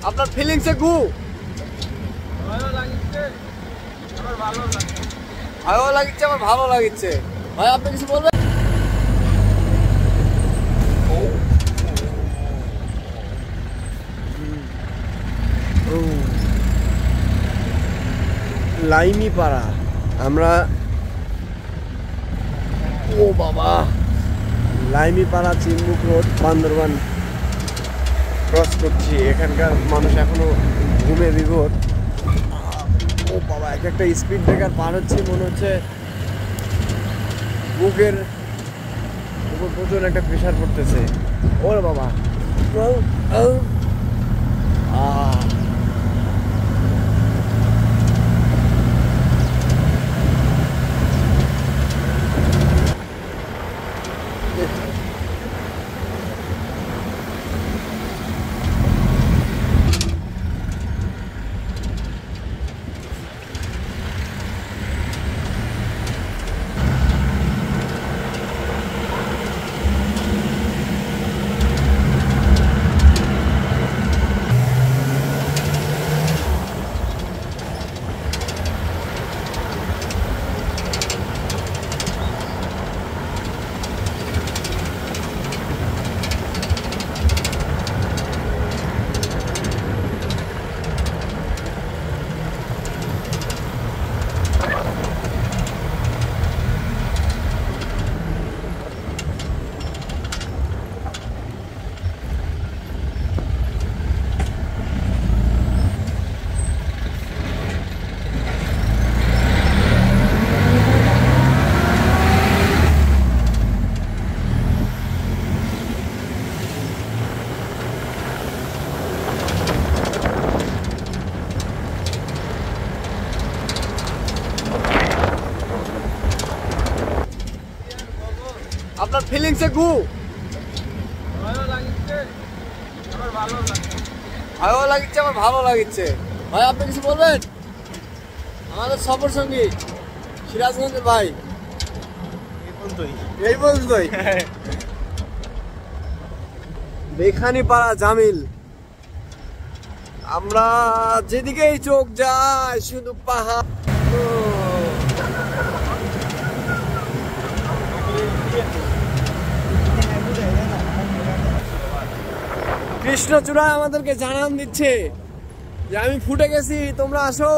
আপনার ফিলিংসে গু ভালো লাগছে, আমার ভালো লাগছে। ভালো লাগছে, আমার ভালো লাগছে। ভাই আপনি কিছু বলবেন? লাইমি পাড়া আমরা, ও বাবা, লাইমি পাড়া চিনমুখ রোড বান্দরবান ক্রস করছি। এখানকার মানুষ এখনো ঘুমে বিভোর। ও বাবা, এক একটা স্পিড ব্রেকার পার হচ্ছে, মনে হচ্ছে বুকের উপর প্রচুর একটা প্রেশার পড়তেছে। ওরে বাবা, আপনার ফিলিংসে গু ভালো লাগছে, আমার ভালো লাগছে। ভালো লাগছে, আমার ভালো লাগছে। ভাই আপনি কিছু বলবেন? আমাদের সফর সঙ্গী সিরাজগঞ্জের ভাই, এই পর্যন্তই। বেখানি পাড়া জামিল, আমরা যেদিকেই চোখ যায় শুধু পাহাড়। কৃষ্ণচূড়া আমাদেরকে জানান দিচ্ছে যে আমি ফুটে গেছি, তোমরা আসো।